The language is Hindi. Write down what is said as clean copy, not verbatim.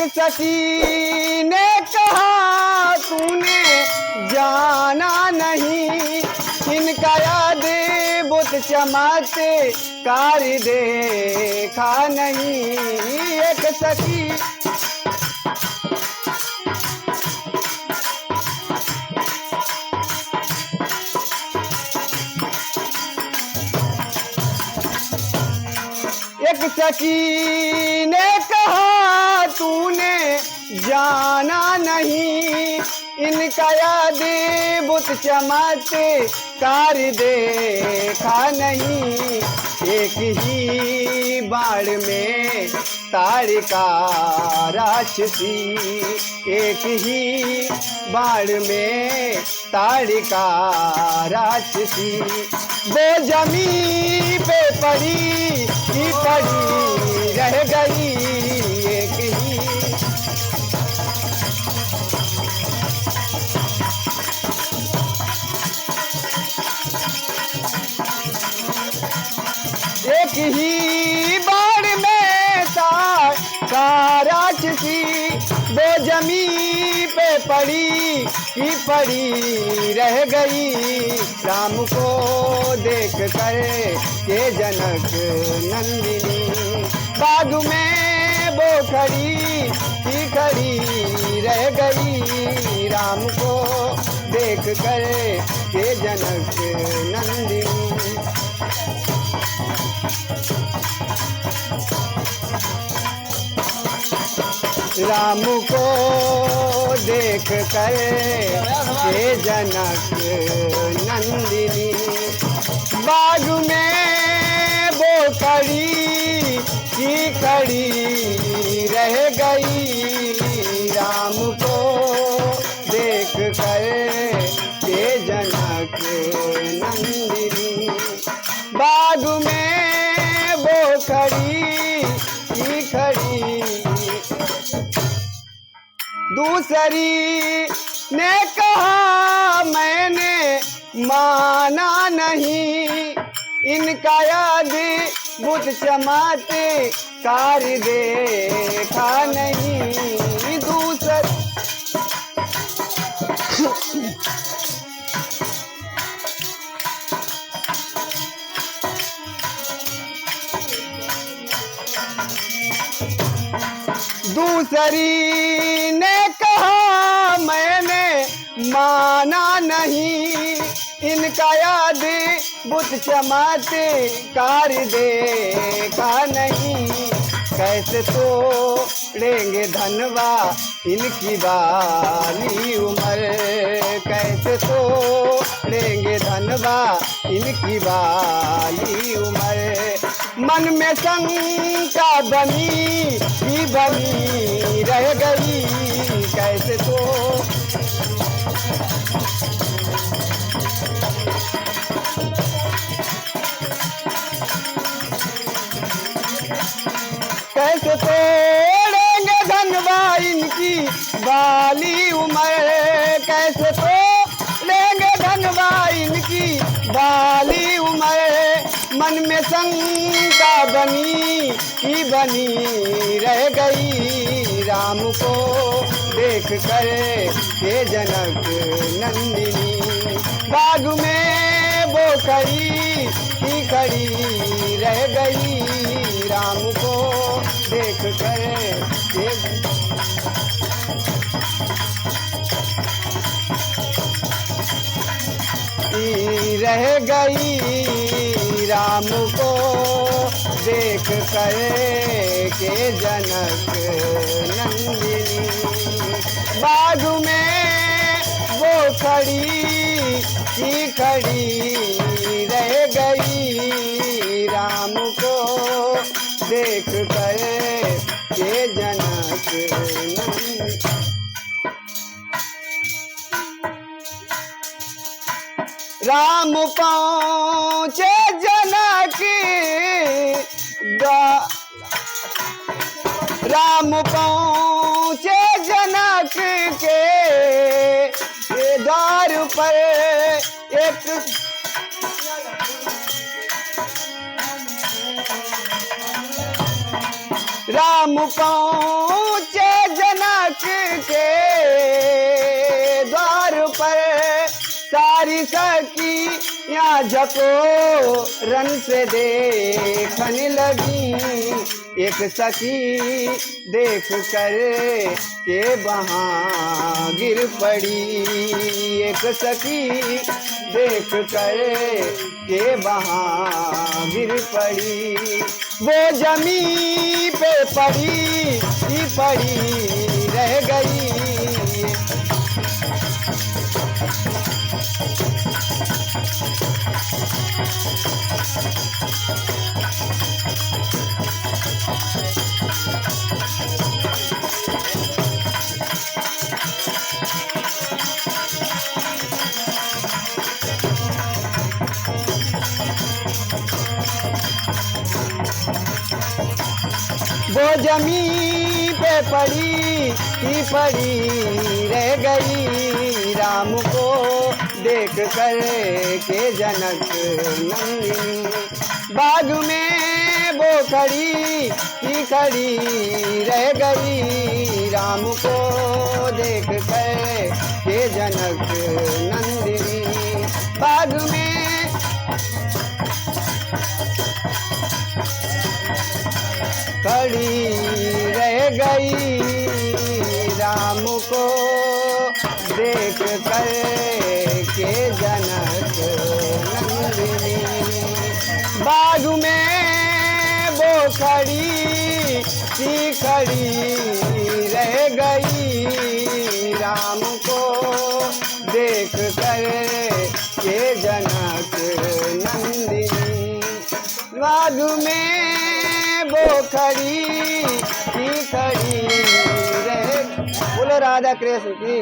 सखी ने कहा तूने जाना नहीं, इनका याद बुत चमत्कार देखा नहीं। एक सखी एक सखी ने कहा तूने जाना नहीं, इनका याद बुत चमत्कार देखा नहीं। एक ही बाण में ताड़का राक्षसी, एक ही बाण में ताड़का राक्षसी, वो जमीन पे पड़ी की पड़ी रह गई। एक ही एक ही बाण में ताड़का राक्षसी, वो जमीन पे पड़ी की पड़ी रह गई। राम को देख कर के जनक नंदिनी, बाग में वो खड़ी की खड़ी रह गई। राम को देख कर के जनक नंदिनी, राम को देख कर के जनक नंदिनी, बाग में वो खड़ी की खड़ी रह गई। राम को देख कर के जनक नंदिनी, बाग में वो खड़ी की खड़ी। दूसरी ने कहा मैंने माना नहीं, इनका याद बुत चमत्कार देखा नहीं। दूसरी ने कहा मैंने माना नहीं, इनका याद बुत चमत्कार देखा नहीं। कैसे तोड़ेंगे धनवा इनकी बाली उम्र, कैसे तोड़ेंगे धनवा इनकी बाली उम्र। मन में शंका बनी ही बनी रह गई, कैसे कैसे तोड़ेंगे धनवा इनकी बाली उम्र, कैसे तोड़ेंगे धनवा इनकी बाली उम्र। मन में शंका बनी ही बनी रह गई। राम को देख कर के जनक नंदिनी, बाग में वो खड़ी ही खड़ी रह गई। राम को देख कर के रह गई। राम को देख कर के जनक नंदिनी, बाग में वो खड़ी की खड़ी रह गई। राम को देख कर के जनक नंदिनी। राम पहुँचे जनक राम पहुँचे जनक के द्वार पर एक राम पहुँचे सारी सखी यहाँ जको रन से देखने लगी। एक सखी देख कर के वहाँ गिर पड़ी। एक सखी देख कर के वहाँ गिर पड़ी। वो जमीन पे पड़ी रह गई। वो जमीन पे पड़ी रह गई। राम को देख कर के जनक नंदिनी बाग में वो खड़ी रह गई। राम को देख कर के जनक नंदिनी बाग में खड़ी रह गई। राम को देख कर के जनक नंदिनी बाग में वो खड़ी रह गई। राम को देख कर के जनक नंदिनी बाग में वो खड़ी रह। बोलो राधा कृष्ण की।